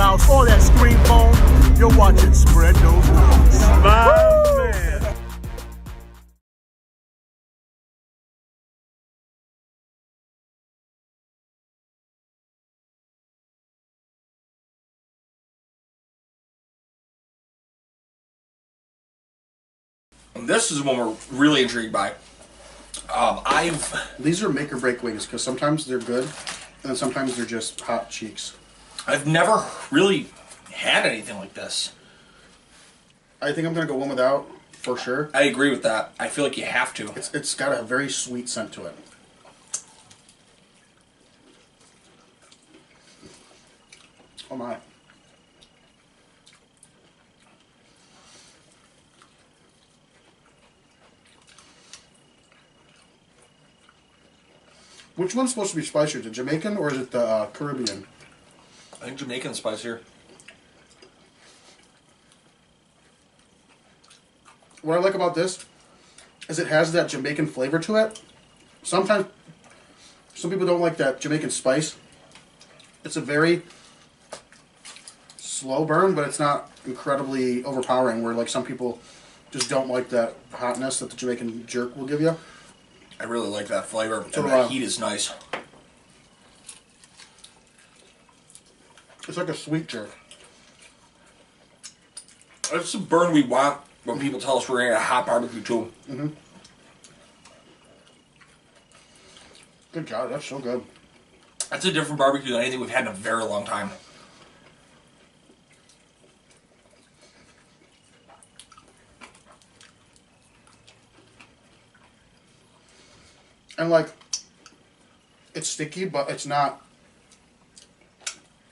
Mouse, or that screen phone, you're watching Spread Those Wings. My man. This is one we're really intrigued by. These are make or break wings because sometimes they're good, and then sometimes they're just hot cheeks. I've never really had anything like this. I think I'm gonna go one without for sure. I agree with that. I feel like you have to. It's got a very sweet scent to it. Oh my. Which one's supposed to be spicier, the Jamaican or is it the Caribbean? I think Jamaican spicier. What I like about this is it has that Jamaican flavor to it. Sometimes some people don't like that Jamaican spice. It's a very slow burn, but it's not incredibly overpowering where like some people just don't like that hotness that the Jamaican jerk will give you. I really like that flavor. So, and that heat is nice. It's like a sweet jerk. It's the burn we want when people tell us we're going to get a hot barbecue too. Mm-hmm. Good God, that's so good. That's a different barbecue than anything we've had in a very long time. And like, it's sticky, but it's not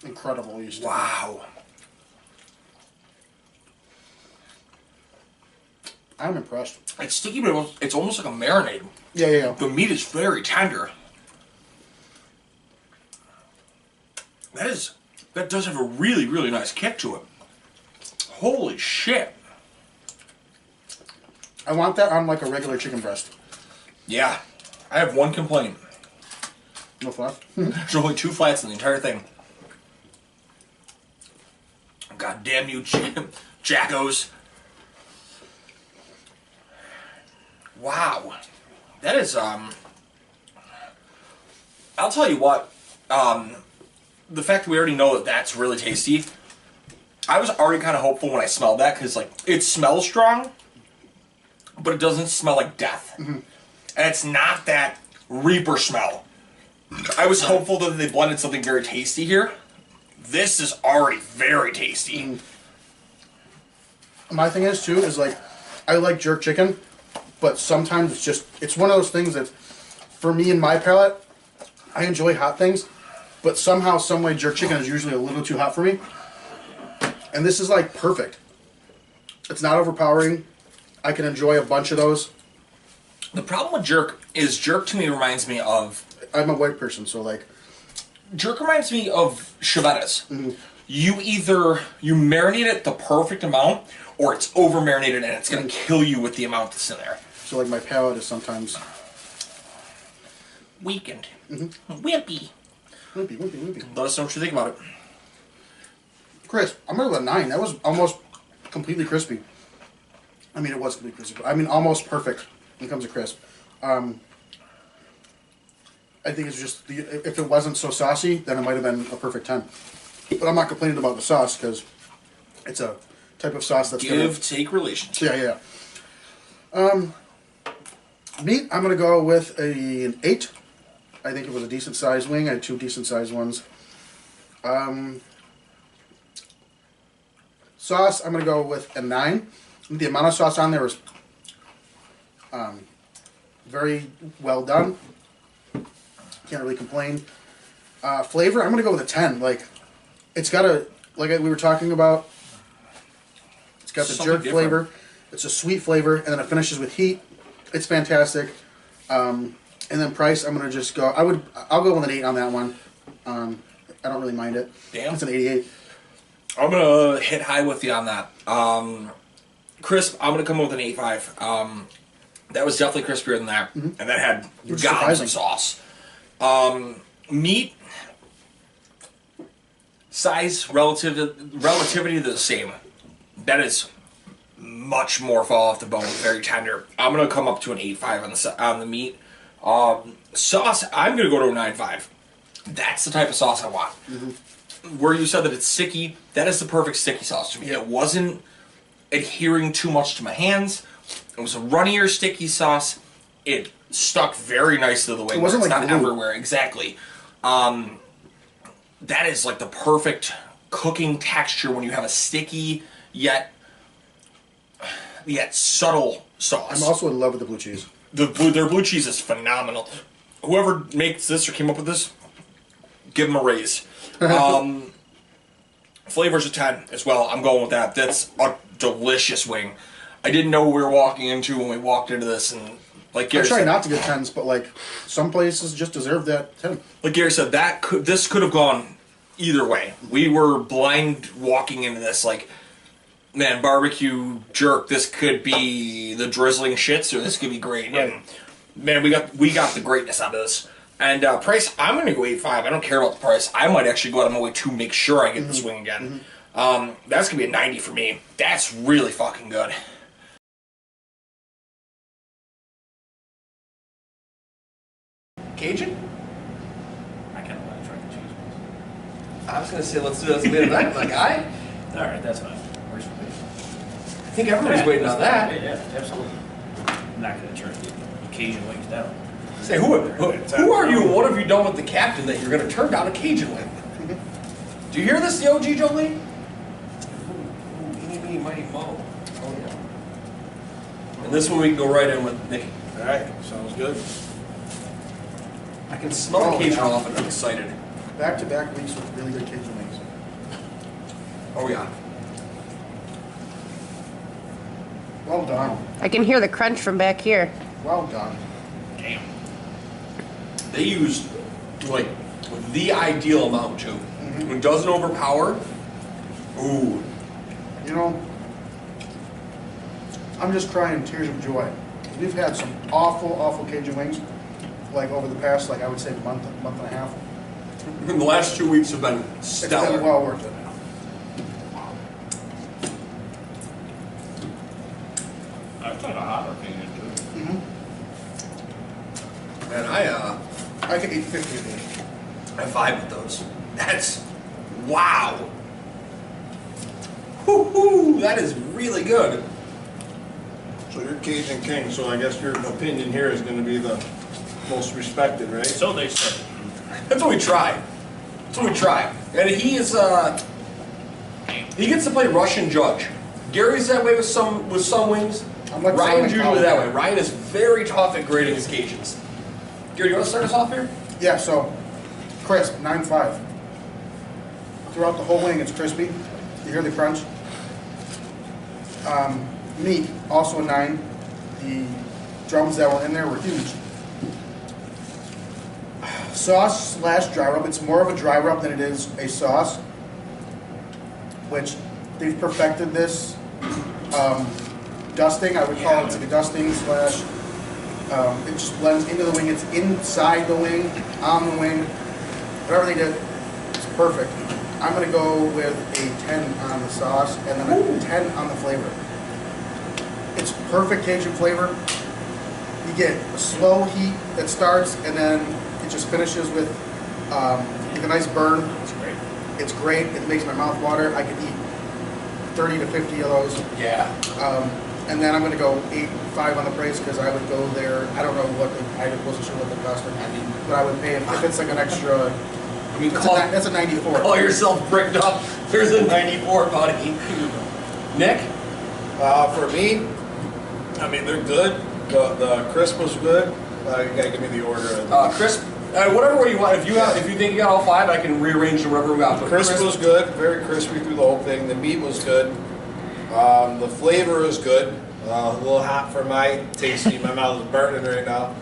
incredibly sticky. Wow. I'm impressed. It's sticky, but it's almost like a marinade. Yeah. The meat is very tender. That does have a really, really nice kick to it. Holy shit. I want that on like a regular chicken breast. Yeah. I have one complaint. No fluff. There's only 2 flats in the entire thing. God damn you, jackos. Wow. That is, I'll tell you what, the fact that we already know that that's really tasty, I was already kind of hopeful when I smelled that, because, like, it smells strong, but it doesn't smell like death. Mm-hmm. And it's not that Reaper smell. I was hopeful that they blended something very tasty here. This is already very tasty. My thing is, too, is like, I like jerk chicken, but sometimes it's one of those things that, for me and my palate, I enjoy hot things, but somehow, some way, jerk chicken is usually a little too hot for me. And this is like perfect. It's not overpowering. I can enjoy a bunch of those. The problem with jerk is jerk to me reminds me of... I'm a white person, so like... Jerk reminds me of chevettas. Mm-hmm. You marinate it the perfect amount, or it's over marinated and it's going to kill you with the amount that's in there. So like my palate is sometimes... Weakened. Mm-hmm. Wimpy. Wimpy. Let us know what you think about it. Chris, I'm going to go with a 9. That was almost completely crispy. I mean, it was completely crispy, but I mean almost perfect when it comes to crisp. I think it's just, if it wasn't so saucy, then it might have been a perfect 10. But I'm not complaining about the sauce, because it's a type of sauce that's Give-take relationship. Yeah. Meat, I'm going to go with an 8. I think it was a decent sized wing. I had 2 decent sized ones. Sauce, I'm going to go with a 9. The amount of sauce on there was very well done. Can't really complain. Flavor, I'm going to go with a 10. Like, it's got like we were talking about, it's got the jerk flavor. It's a sweet flavor, and then it finishes with heat. It's fantastic. And then price, I'm going to just go, I'll go with an 8 on that one. I don't really mind it. Damn. It's an 88. I'm going to hit high with you on that. Crisp, I'm going to come up with an 8.5. That was definitely crispier than that. Mm-hmm. And that had gobs of sauce. Meat, Size, relativity, they're the same. That is much more fall off the bone, very tender. I'm gonna come up to an 8.5 on the meat. Sauce, I'm gonna go to a 9.5. That's the type of sauce I want. Where you said that it's sticky, that is the perfect sticky sauce to me. It wasn't adhering too much to my hands. It was a runnier sticky sauce. It stuck very nicely to the wing. It wasn't it's like not glue. everywhere. Exactly. That is like the perfect cooking texture when you have a sticky yet subtle sauce. I'm also in love with the blue cheese. Their blue cheese is phenomenal. Whoever makes this or came up with this, give them a raise. Flavor's a 10 as well. I'm going with that. That's a delicious wing. I didn't know what we were walking into when we walked into this, and like I Gary try said, not to get 10s, but like some places just deserve that 10. like Gary said, this could have gone either way. We were blind walking into this, like, man, barbecue jerk. This could be the drizzling shits, or this could be great. Right. And man, we got the greatness out of this. And price, I'm going to go 8.5. I don't care about the price. I might actually go out of my way to make sure I get this wing again. That's going to be a 90 for me. That's really fucking good. Cajun? I kind of want to try the cheese ones. I was gonna say let's do that as a main event, my guy. All right, that's fine. Works for me. I think everybody's waiting on that. Yeah, absolutely. I'm not going to turn the Cajun wings down. Say, who are you and what have you done with the captain that you're gonna turn down a Cajun wing? Do you hear this, the OG Jolie? Eeny, meeny, miny, mo. Oh yeah. And this one we can go right in with Nicky. All right, sounds good. I can smell Oh, the Cajun yeah. off and I'm excited. Back-to-back weeks with really good Cajun wings. Oh yeah. Well done. I can hear the crunch from back here. Well done. Damn. They used like the ideal amount too. It doesn't overpower. Ooh. You know, I'm just crying tears of joy. We've had some awful Cajun wings, like over the past, like I would say, month and a half. And the last 2 weeks have been It's stellar. been well worth it. I've tried a hotter Cajun too. And I could eat 50 of these. I vibe with those. That's wow. Woo-hoo, that is really good. So you're Cajun King, so I guess your opinion here is gonna be the most respected, right? So they say. That's what we try. That's what we try. And he is he gets to play Russian judge. Gary's that way with some wings. I'm like Ryan's Simon usually Cowell. that way. Ryan is very tough at grading his Cajuns. Gary, you want to start us off here? Yeah, so crisp, 9.5. Throughout the whole wing, it's crispy. You hear the crunch. Meat, also a 9. The drums that were in there were huge. Sauce / dry rub. It's more of a dry rub than it is a sauce, which they've perfected this. Dusting, I would call it, it's like a dusting / it just blends into the wing. It's inside the wing, on the wing. Whatever they did, it's perfect. I'm gonna go with a 10 on the sauce and then a 10 on the flavor. It's perfect Cajun flavor. You get a slow heat that starts and then it just finishes with like a nice burn. That's great. It's great. It makes my mouth water. I could eat 30 to 50 of those. Yeah. And then I'm going to go 8.5 on the price because I would go there. I don't know what I wasn't sure what the cost would be, but I would pay if it's like an extra. I mean, That's a 94. call yourself bricked up. There's a 94, buddy. Nick? For me, I mean, they're good. The crisp was good. You gotta give me the order. Crisp? Whatever way you want. If you think you got all 5, I can rearrange them whatever we got. But Crisp was good, very crispy through the whole thing. The meat was good. The flavor is good. A little hot for my tasty. My mouth is burning right now.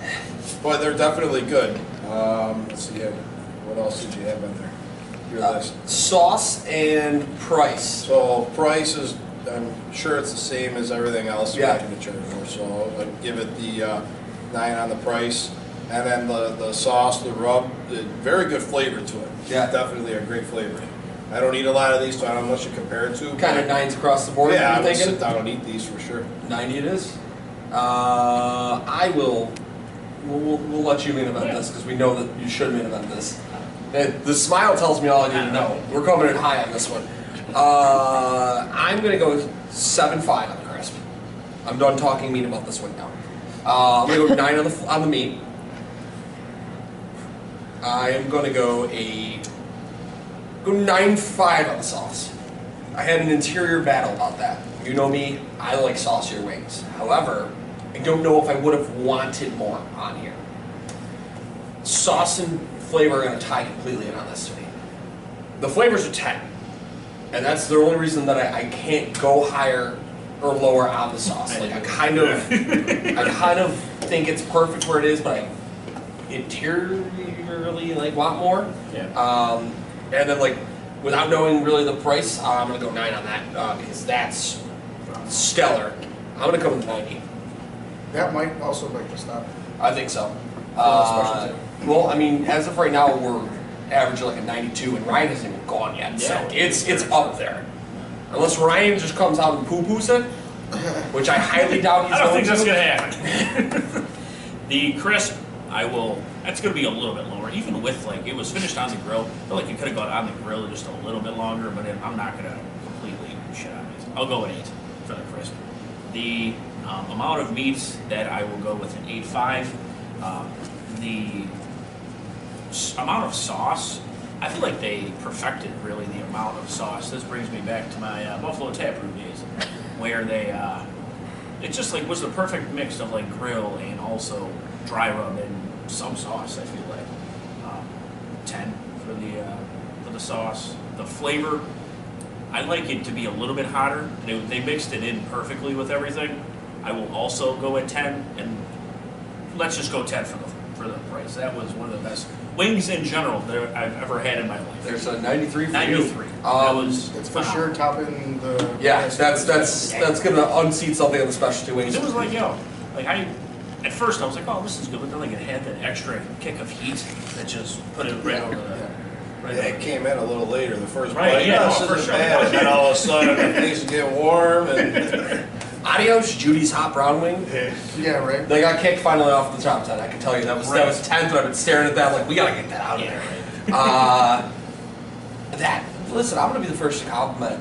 But they're definitely good. Let's see here. What else did you have in there? Your list. Sauce and price. So price is, I'm sure it's the same as everything else Yeah. we're going to charge for. So I'd give it the 9 on the price. And then the sauce, the rub, very good flavor to it. Yeah. Definitely a great flavor. I don't eat a lot of these, so I don't know what you compare it to. Kind of 9s across the board. Yeah, I I'm would thinking sit down and eat these for sure. 90 it is. I will. We'll let you main event this because we know that you should main event this. The smile tells me all I need to know. We're coming in high on this one. I'm gonna go 7.5 on the crisp. I'm done talking meat about this one now. I'm gonna go 9 on the meat. I am gonna go 9.5 on the sauce. I had an interior battle about that. You know me, I like saucier wings. However, I don't know if I would have wanted more on here. Sauce and flavor are gonna tie completely in on this to me. The flavors are 10. And that's the only reason that I can't go higher or lower on the sauce. Like I kind of think it's perfect where it is, but I interiorly want more. Yeah. And then without knowing really the price, I'm gonna go 9 on that because that's stellar. I'm gonna come with 90. That might also break the stop. I think so. Special Well, I mean, as of right now, we're averaging a 92, and Ryan hasn't even gone yet, so Yeah. it's up there. Unless Ryan just comes out and poo-poos it, which I highly doubt he's I don't going think to. that's gonna happen. The crisp, that's gonna be a little bit lower, even with it was finished on the grill. I feel like you could have gone on the grill just a little bit longer, but I'm not gonna completely shit on it. I'll go with 8 for the crisp. The amount of meats that I will go with an 8.5. The amount of sauce, I feel like they perfected really the amount of sauce. This brings me back to my Buffalo Taproot days, where they it just was the perfect mix of grill and also dry rub and some sauce. I feel like 10 for the sauce. The flavor, I like it to be a little bit hotter. They mixed it in perfectly with everything. I will also go at 10, and let's just go 10 for the price. That was one of the best wings in general that I've ever had in my life. There's a 93 for 93. you. That was It's for sure topping the. Yeah, that's gonna unseat something on the specialty wings. It was at first I was like, oh, this is good, but then it had that extra kick of heat that just put it right over the. Right Yeah, over it came in a little later. The first Right, bite, yeah, this no, for isn't sure. bad. And then all of a sudden, things get warm and Adios, Judy's hot brown wing. Yeah, right. They got kicked finally off the top 10. I can tell you that was 10th, but I've been staring at that we gotta get that out of Yeah, there. Listen, I'm gonna be the first to compliment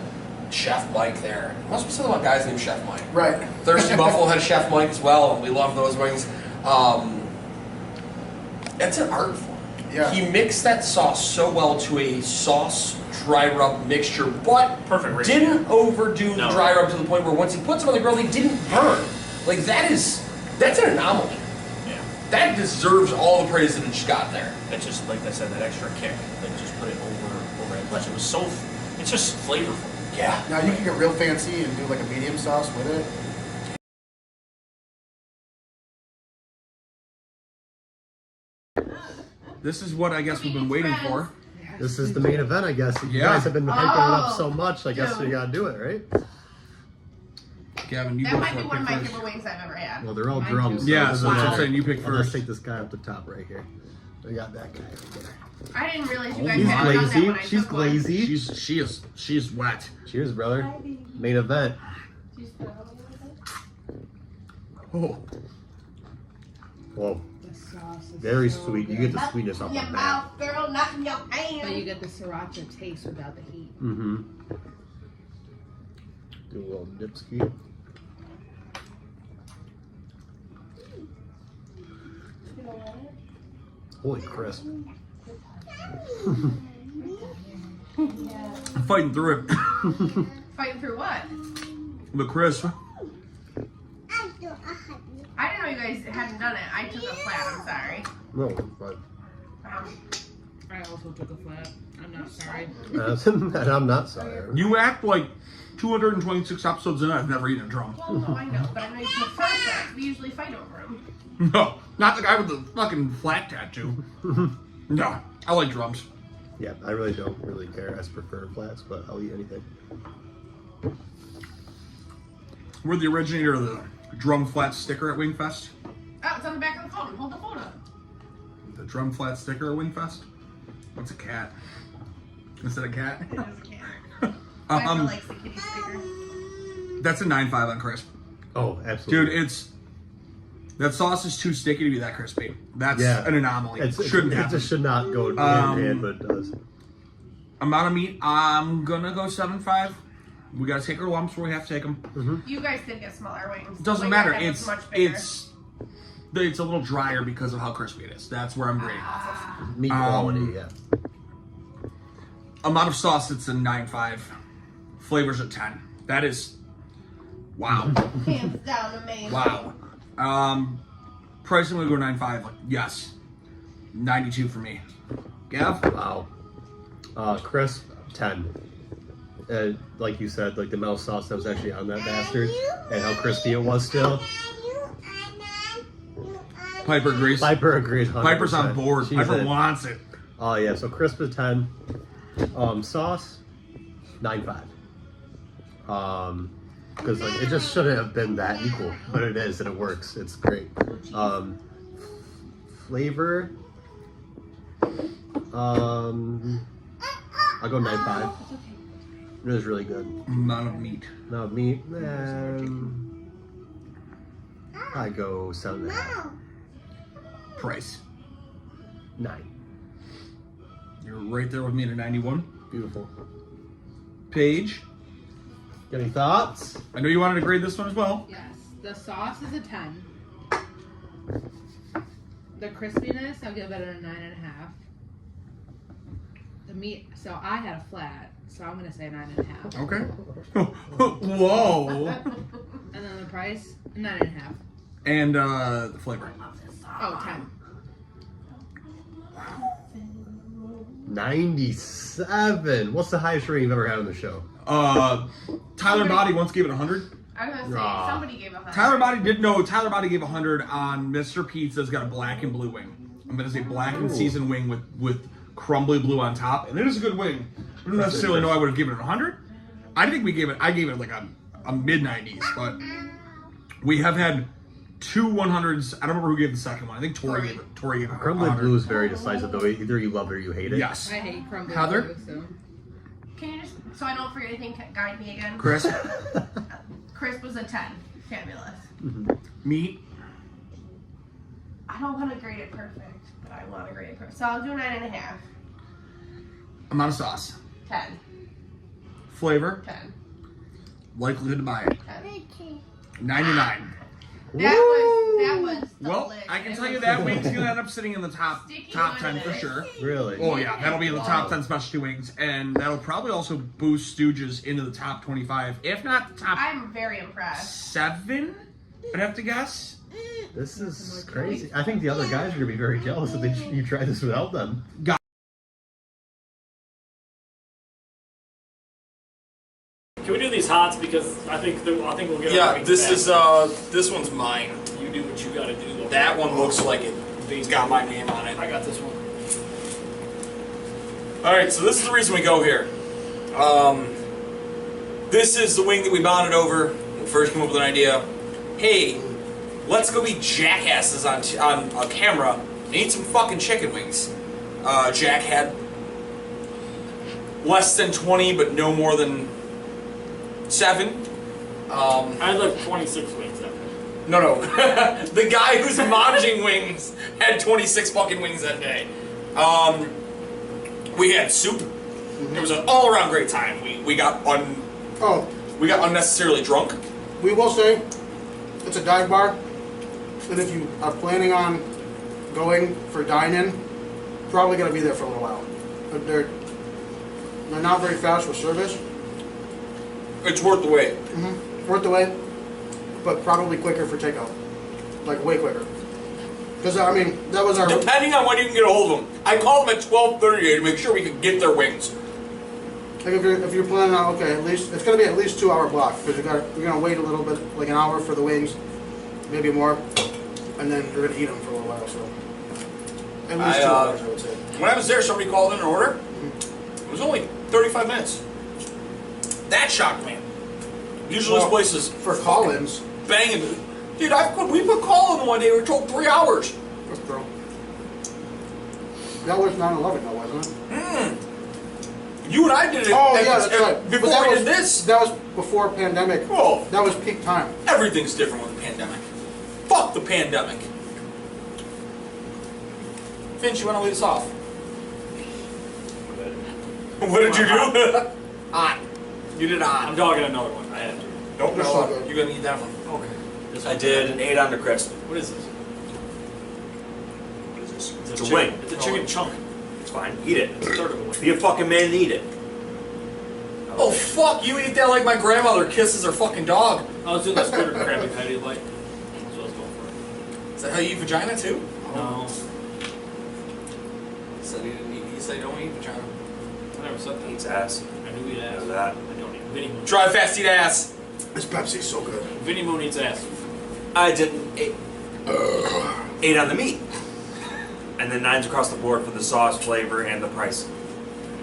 Chef Mike there. Must be something about guys named Chef Mike. Right. Thirsty Buffalo had Chef Mike as well, and we love those wings. It's an art form. Yeah. He mixed that sauce so well to a sauce dry rub mixture, but Perfect ratio. didn't overdo the No. dry rub to the point where once he puts them on the grill, they didn't burn. That's an anomaly. Yeah. That deserves all the praise that it just got there. It's just like I said, that extra kick that just put it over it. Plus, it's just flavorful. Yeah. Now you can get real fancy and do a medium sauce with it. This is what I guess we've been waiting for. This is the main event, I guess. You Yeah. guys have been hyping it up so much. I guess we gotta do it, right? Gavin, you That go might for be it. one of Pick my first. favorite wings I've ever had. Well, they're all Mine drums. too. Yeah, it so doesn't that's what I'm matter. saying. You pick Well, let's first. take this guy up the top right here. We got that guy right there. I didn't realize you guys He's had done that lazy. when I She's took one. lazy. She's wet. Cheers, brother. Main event. Oh, Whoa. Very sweet. You get the sweetness off Your of that. mouth, girl, not in your hand. But you get the sriracha taste without the heat. Mm-hmm. Do a little dipski. Holy crisp. I'm fighting through it. Fighting through what? The crisp. I didn't know you guys hadn't done it. I took a flat, I'm sorry. No, but I also took a flat. I'm not sorry. and I'm not sorry. You act like 226 episodes in, I've never eaten a drum. Well, no, I know, but I know you prefer flats. We usually fight over them. No, not the guy with the fucking flat tattoo. No, I like drums. Yeah, I really don't really care. I just prefer flats, but I'll eat anything. We're the originator of the drum flat sticker at Wingfest. Oh, it's on the back of the phone. Hold the phone up. The drum flat sticker at Wingfest. What's a cat? Instead of cat. It is a cat. Piper likes the kitty sticker. That's a 9.5 on crisp. Oh, absolutely. Dude, that sauce is too sticky to be that crispy. That's Yeah. an anomaly. It Shouldn't happen. just should not go hand in hand, but it does. Amount of meat, I'm gonna go 7.5. We gotta take our lumps where we have to take them. You guys did get smaller wings. Doesn't Like, matter. your head was much bigger. It's a little drier because of how crispy it is. That's where I'm grading off of. Meat quality, yeah. Amount of sauce, it's a 9.5. Flavors at 10. That is, wow. Hands down, amazing. Wow. Price, I'm gonna go 9.5. Like, yes. 92 for me. Gav? Wow. Crisp, 10. Like you said, like the melt sauce that was actually on that bastard, and how crispy it was still. Piper agrees. Piper agrees. 100%. Piper's on board. She's Piper it. wants it. Oh yeah, so crisp is 10. Sauce, 9.5. Because like it just shouldn't have been that equal, but it is and it works. It's great. Flavor, I'll go 9.5. It was really good. Amount of meat. Now meat, I go 7.5. Price. 9. You're right there with me at a 91. Beautiful. Paige, Got any thoughts? I know you wanted to grade this one as well. Yes. The sauce is a 10. The crispiness, I'll give it a 9.5. The meat, so I had a flat, so I'm gonna say 9.5. Okay. Whoa. And then the price, 9.5. And the flavor. Oh, 10. 97. What's the highest rating you've ever had on the show? Tyler Body once gave it 100. I was gonna say Aw. somebody gave 100. Tyler Body did know. Tyler Body gave 100 on Mr. Pizza's got a black and blue wing. I'm gonna say black and seasoned wing with crumbly blue on top, and it is a good wing. I don't necessarily know I would have given it 100. I think I gave it like a mid 90s, but we have had two 100s. I don't remember who gave the second one. I think Tori gave it. Tori gave it. Crumbly 100. blue is very decisive, though. Either you love it or you hate it. Yes. I hate crumbly Heather? blue, so. Can you just, so I don't forget anything, guide me again? Chris, Crisp was a 10. Fabulous. meat. I don't want to grade it perfect, but I want to grade it perfect. So I'll do 9.5. Amount of sauce. 10. Flavor. 10. Likelihood to buy it. 10. 99. That was Well, delicious. I can It tell you was that wing's gonna end up sitting in the top Sticky 10 for goodness. sure. Really? Oh yeah, that'll be in the top 10 specialty wings, and that'll probably also boost Stooges into the top 25, if not the top I'm very impressed. 7. I'd have to guess. This is crazy. I think the other guys are going to be very jealous if you try this without them. Can we do these hots because I think we'll get. our Yeah, wings this back. is this one's mine. You do what you got to do. That one looks like it's got my name on it. I got this one. All right, so this is the reason we go here. This is the wing that we bonded over. When we first came up with an idea. Hey, let's go be jackasses on a camera and eat some fucking chicken wings. Jack had less than 20, but no more than 7. I had like 26 wings that day. No. The guy who's managing wings had 26 fucking wings that day. We had soup. It was an all-around great time. We got unnecessarily drunk. We will say it's a dive bar, and if you are planning on going for dine-in, probably gonna be there for a little while. But they're not very fast with service. It's worth the wait. Worth the wait, but probably quicker for takeout. Like way quicker. Because I mean, that was our. Depending on when you can get a hold of them. I called them at 12:30 to make sure we could get their wings. Like if you're planning on at least it's gonna be at least 2-hour block because you're gonna wait a little bit, like an hour for the wings, maybe more, and then you're gonna eat them for a little while. So at least 2 hours, I would say. When I was there, somebody called in an order. It was only 35 minutes. That shocked me. Usually this place is for call-ins banging. Dude, we put call in one day. We were told 3 hours. That's true. That was 9/11, though, wasn't it? You and I did it. Oh yeah, that's right. But Before that we was did this. That was before pandemic. Oh, That was peak time. everything's different with the pandemic. Fuck the pandemic. Finch, you want to lead us off? What did you do? On. You did on. I'm dogging another one. I have to. Nope, That's no. not good. You're gonna need that one. Okay. This I one. did an 8 on the crisp. What is this? What is this? It's It's a a chicken. wing. It's a chicken chunk. It's fine. Eat it. It's a third of a wing. Be a fucking man and eat it. Oh fuck! You eat that like my grandmother kisses her fucking dog. I was doing this bitter Krabby Patty like. That's what I was going for. Is that how you eat vagina too? No. He said he didn't eat. He said he don't eat vagina. I never said that. Eats ass. I knew he ass. Know that. I don't eat. Vinny Moon. Drive fast, eat ass. This Pepsi's so good. Vinny Moon eats ass. I did 8 on the meat. And then 9s across the board for the sauce, flavor, and the price.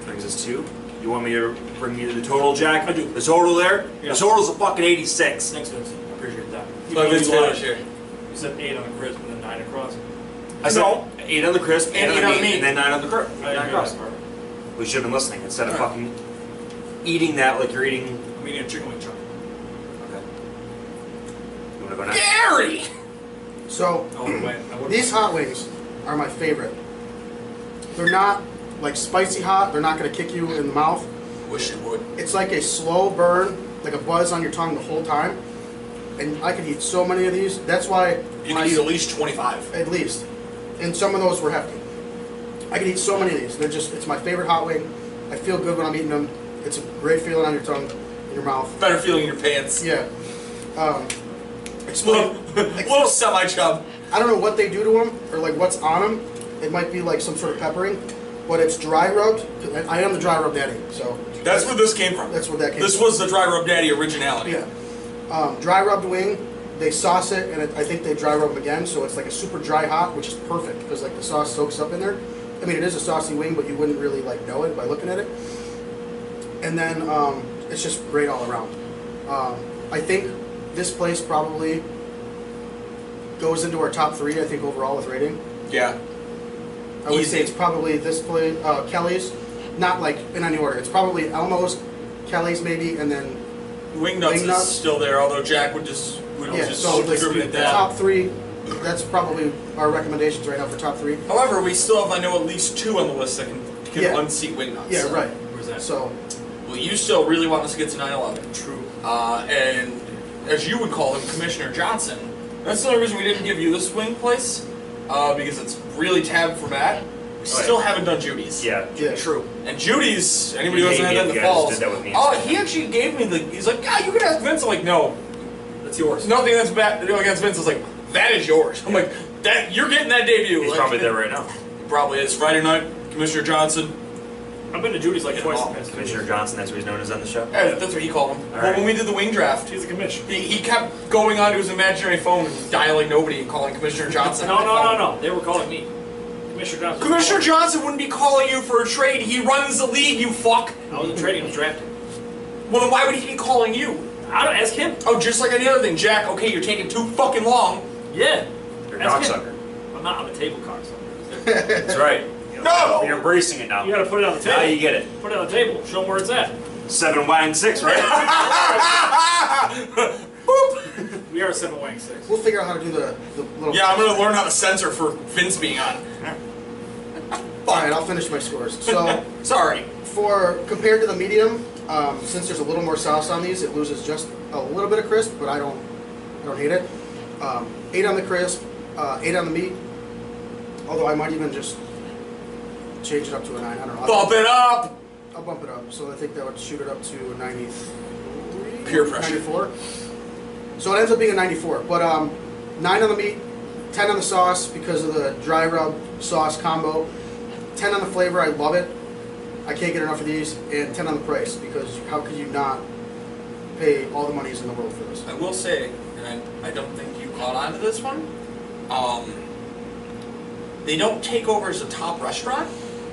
Brings us to. You want me to bring you the total, Jack? I do. The total there? Yeah. The total's a fucking 86. Thanks, Vince. I appreciate that. Like You this lied. one here. You said 8 on the crisp and then 9 across. I said No. 8 on the crisp, And 8 on the meat, and then 9 on the crisp. I didn't hear across. that part. We should have been listening instead of Alright. fucking eating that like you're eating. I'm eating a chicken wing chunk. Okay. You wanna go next? Gary. So Oh, wait. I would've- these hot wings are my favorite. They're not like spicy hot. They're not going to kick you in the mouth. Wish it would. It's like a slow burn, like a buzz on your tongue the whole time. And I could eat so many of these. That's why You when can I- eat at least 25. at least. And some of those were hefty. I could eat so many of these. They're just, it's my favorite hot wing. I feel good when I'm eating them. It's a great feeling on your tongue, in your mouth. Better feeling in your pants. Yeah. Little, little semi-chub. I don't know what they do to them or like what's on them. It might be like some sort of peppering, but it's dry rubbed. I am the dry rub daddy, so That's where this came from. that's what that came This from. was the dry rub daddy originality. Yeah. Dry rubbed wing, they sauce it, and I think they dry rub them again, so it's like a super dry hot, which is perfect because like the sauce soaks up in there. I mean, it is a saucy wing, but you wouldn't really like know it by looking at it. And then it's just great all around. I think this place probably goes into our top 3. I think overall with rating. Yeah. I would Easy. say it's probably this place, Kelly's, not like in any order. It's probably Elmo's, Kelly's maybe, and then Wing Nuts Wing Nuts? is still there, although Jack would just yeah. So like, distribute the that. top 3. That's probably our recommendations right now for top 3. However, we still have, I know, at least 2 on the list that can Yeah. unseat Wing Nuts. Yeah, right. Where's that? So Well, you still really want us to get to 9/11. True. And as you would call him, Commissioner Johnson. That's the only reason we didn't give you this wing place, because it's really tabbed for Matt. We still haven't done Judy's. Yeah. yeah. True. And Judy's, anybody who He hasn't had gave that in you the guys falls. did that with me Oh, instead. he actually gave me the. He's like, yeah, you can ask Vince. I'm like, no, That's yours. nothing that's bad to do against Vince. I was like, that is yours. I'm like, that you're getting that debut. He's Like, probably there right now. Probably is. Friday night, Commissioner Johnson. I've been to Judy's like twice. involved. in the past. Commissioner Johnson, that's what he's known as on the show. Yeah, that's what he called him. All Well, right. when we did the wing draft, He's a commission. he kept going onto his imaginary phone and dialing nobody and calling Commissioner Johnson. No. They were calling me. Commissioner Johnson. Commissioner Johnson wouldn't be calling you for a trade. He runs the league, you fuck. I wasn't trading. I was drafting. Well, then why would he be calling you? I don't ask him. Oh, just like any other thing, Jack. Okay, you're taking too fucking long. Yeah. You're a Ask him. cocksucker. I'm not. I'm a table cocksucker. That's right. No! You're embracing it now. You gotta put it on the table. Now you get it. Put it on the table. Show them where it's at. 7 wang 6, right? We are 7 wang 6. We'll figure out how to do the little. Yeah, I'm gonna learn how to censor for Vince being on. All right, I'll finish my scores. So Sorry. for compared to the medium, since there's a little more sauce on these, it loses just a little bit of crisp, but I don't hate it. 8 on the crisp, 8 on the meat. Although I might even just change it up to a 9. I don't know. Bump it up! I'll bump it up. So I think that would shoot it up to a 93. Peer pressure. 94. So it ends up being a 94. But 9 on the meat, 10 on the sauce because of the dry rub sauce combo. 10 on the flavor, I love it. I can't get enough of these. And 10 on the price because how could you not pay all the monies in the world for this? I will say, and I don't think you caught on to this one, they don't take over as a top restaurant,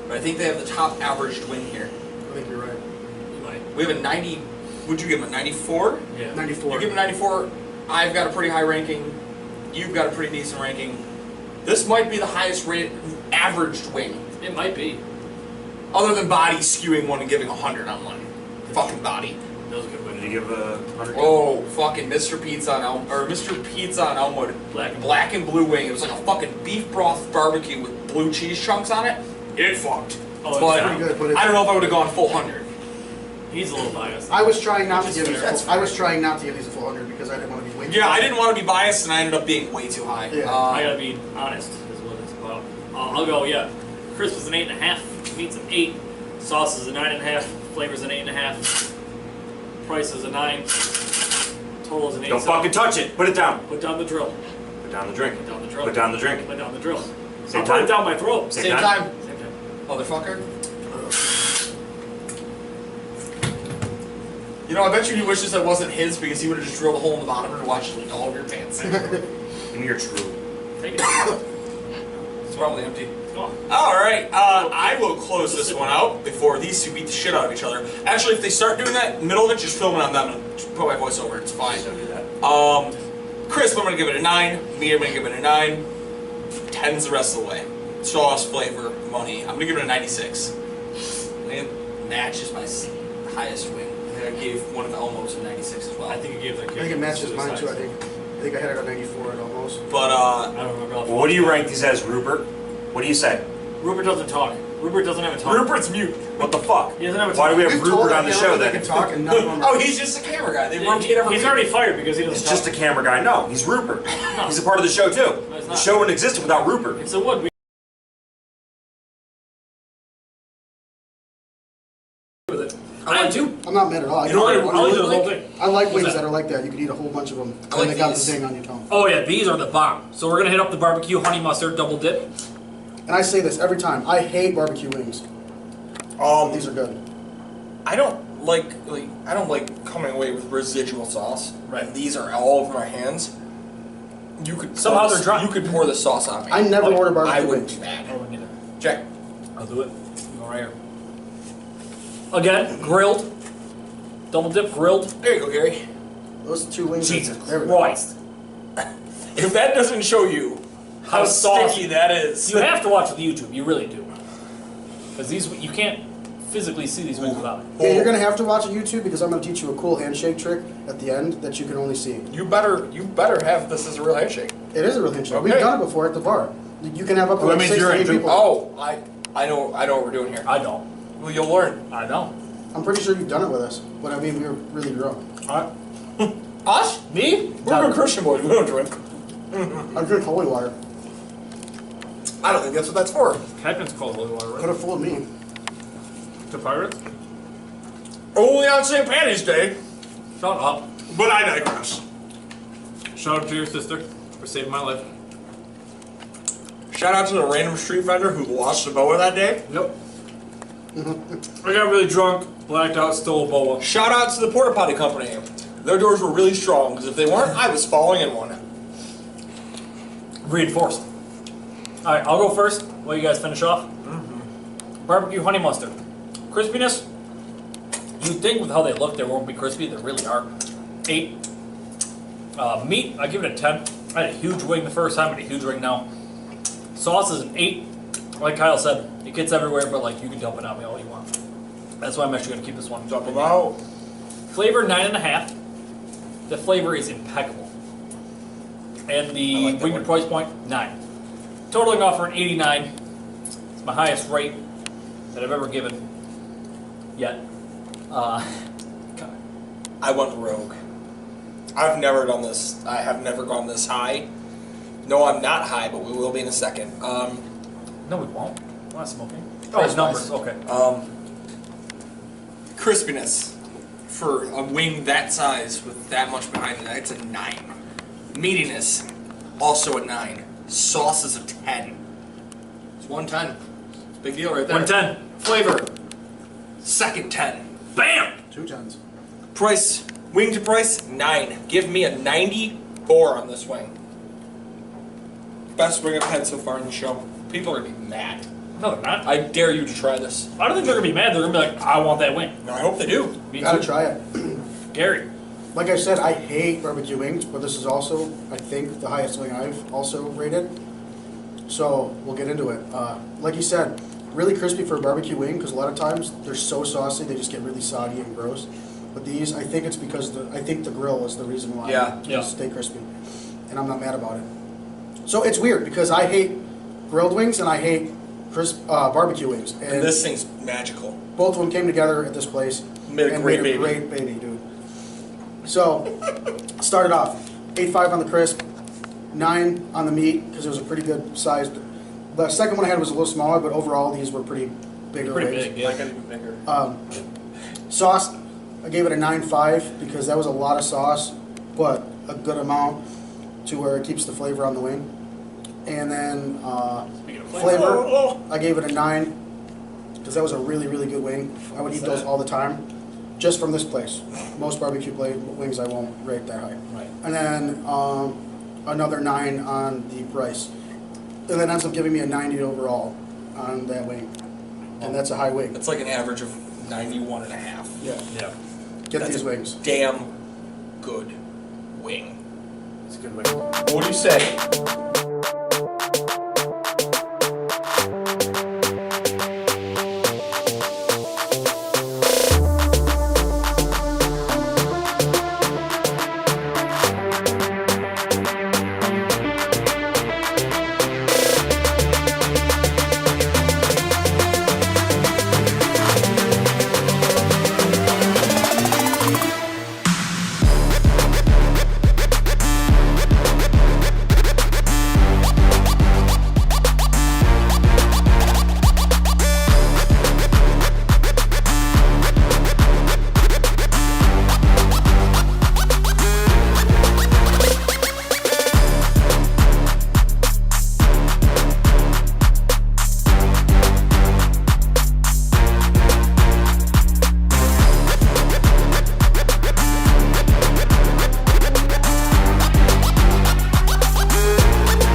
but I think they have the top averaged wing here. I think you're right. You might. We have a 90, would you give them a 94? Yeah. 94. You give them 94, I've got a pretty high ranking, you've got a pretty decent ranking. This might be the highest rated averaged wing. It might be. Other than body skewing one and giving 100 on one. Fucking body. That was a good one. Did you give a 100? Oh, fucking Mr. Pizza on Mr. Pizza on Elmwood. Black and blue wing. It was like a fucking beef broth barbecue with blue cheese chunks on it. It fucked. Oh, But it's pretty good, but I don't know if I would have gone full 100. He's a little biased. I was trying not to Which give is fair. these. I was trying not to give these a full 100 because I didn't want to be way. Yeah, I didn't want to be biased, and I ended up being way too high. Yeah. I gotta be honest, is what it's about. I'll go, yeah. Crisp is an 8.5, meat's an 8, sauce is a 9.5, flavor's an 8.5, price is a 9, total is an 8. Don't fucking touch it. Put it down. Put down the drill. Put down the drink. Put down the drill. Put down the drink. Put down the drill. Same I'll put time? it down my throat. Same time. Same time. Motherfucker. You know, I bet you he wishes that wasn't his because he would have just drilled a hole in the bottom and watched it leak all over your pants. And you're true. Take it. It's probably empty. Go on. Alright, I will close this one out before these two beat the shit out of each other. Actually, if they start doing that in the middle of it, just film it on them and just put my voice over it. It's fine. Don't do that. Crisp, I'm going to give it a 9. Meat, I'm going to give it a 9. 10's the rest of the way. Sauce, flavor, money. I'm going to give it a 96. It matches my highest wing. I gave one of Elmo's a 96 as well. I think it gave their I think it matches mine too. I think I had it on 94 at almost. But, I don't remember. Well, what do you rank these as, Rupert? What do you say? Rupert doesn't talk. Rupert doesn't have a tongue. Rupert's mute. What the fuck? He doesn't have a Why do we tongue. have Rupert on the show They then? can talk and none of them are. Oh, he's just a camera guy. They rotate every He's already fired because he doesn't He's talk. just a camera guy. No, he's Rupert. He's a part of the show too. No, he's The not. show wouldn't exist without Rupert. It's a wood. I am too. I'm not mad at all. You know what I I'll eat the really whole like? thing. I like What's wings that? that are like that. You can eat a whole bunch of them. I like and they got the these. zing on your tongue. Oh yeah, these are the bomb. So we're gonna hit up the barbecue honey mustard double dip. And I say this every time. I hate barbecue wings. These are good. I don't like coming away with residual sauce. Right. And these are all over my hands. You could Somehow pour they're this- dry. You could pour the sauce on me. I never Oh, order I barbecue wouldn't wings. be mad. Oh, neither. Check. I'll do it. Go right here. Again, grilled. Double dip grilled. There you go, Gary. Those two wings. Jesus there we go. Christ. If that doesn't show you how saucy. sticky that is, You have to watch the YouTube. You really do. Because these, you can't physically see these wings without it. Yeah, you're gonna have to watch a YouTube because I'm gonna teach you a cool handshake trick at the end that you can only see. you better have this as a real handshake. It is a real handshake. Okay. We've done it before at the bar. You can have up to Well, that like means 6 you're to 8 right, too. people. Oh, I know what we're doing here. I don't. Well, you'll learn. I don't. I'm pretty sure you've done it with us, but I mean we were really drunk. Us? Me? We're good Christian boys. We don't drink. I drink holy water. I don't think that's what that's for. Captain's called holy water, Could right? have fooled me. To pirates? Only on St. Patty's Day. Shut up. But I digress. Shout out to your sister for saving my life. Shout out to the random street vendor who lost a boa that day. Nope. I got really drunk, blacked out, stole a boa. Shout out to the porta potty company. Their doors were really strong because if they weren't, I was falling in one. Reinforced. Alright, I'll go first while you guys finish off. Barbecue honey mustard. Crispiness, you'd think with how they look they won't be crispy, they really are. 8. Meat, I give it a 10. I had a huge wing the first time, I had a huge wing now. Sauce is an 8. Like Kyle said, it gets everywhere, but like you can dump it on me all you want. That's why I'm actually gonna keep this one. Dump them out. Flavor 9.5. The flavor is impeccable. And the wing to price point 9. Totaling off for an 89. It's my highest rate that I've ever given yet. I went rogue. I've never done this. I have never gone this high. No, I'm not high, but we will be in a second. No, we won't. We're not smoking. Oh, Price it's numbers. wise. Okay. Crispiness for a wing that size with that much behind it, it's a 9. Meatiness, also a 9. Sauce is a 10. It's 110. It's a big deal right there. 110. Flavor, second 10. Bam! 2 tens. Price, wing to price, 9. Give me a 94 on this wing. Best wing I've had so far in the show. People are gonna be mad. No, they're not. I dare you to try this. I don't think they're gonna be mad. They're gonna be like, I want that wing. I hope they do. Me Gotta too. try it. Gary. Like I said, I hate barbecue wings, but this is also, I think, the highest wing I've also rated. So we'll get into it. Like you said, really crispy for a barbecue wing because a lot of times they're so saucy they just get really soggy and gross. But these, I think it's because I think the grill is the reason why they stay crispy, and I'm not mad about it. So it's weird because I hate grilled wings and I hate barbecue wings, And this thing's magical. both of them came together at this place. Made a great baby. Great baby, dude. So, started off 8.5 on the crisp, 9 on the meat because it was a pretty good size. The second one I had was a little smaller, but overall these were pretty bigger. Pretty wings. big, yeah. I got even bigger. Sauce, I gave it a 9.5 because that was a lot of sauce, but a good amount to where it keeps the flavor on the wing. And then Speaking of flavor, I gave it a 9 because that was a really, really good wing. I would eat those all the time, just from this place. Most barbecue wings I won't rate that high. Right. And then another 9 on the price. And that ends up giving me a 90 overall on that wing. And that's a high wing. It's like an average of 91 and a half. Yeah. Yeah. Get That's these a wings. Damn good wing. It's a good way. What do you say?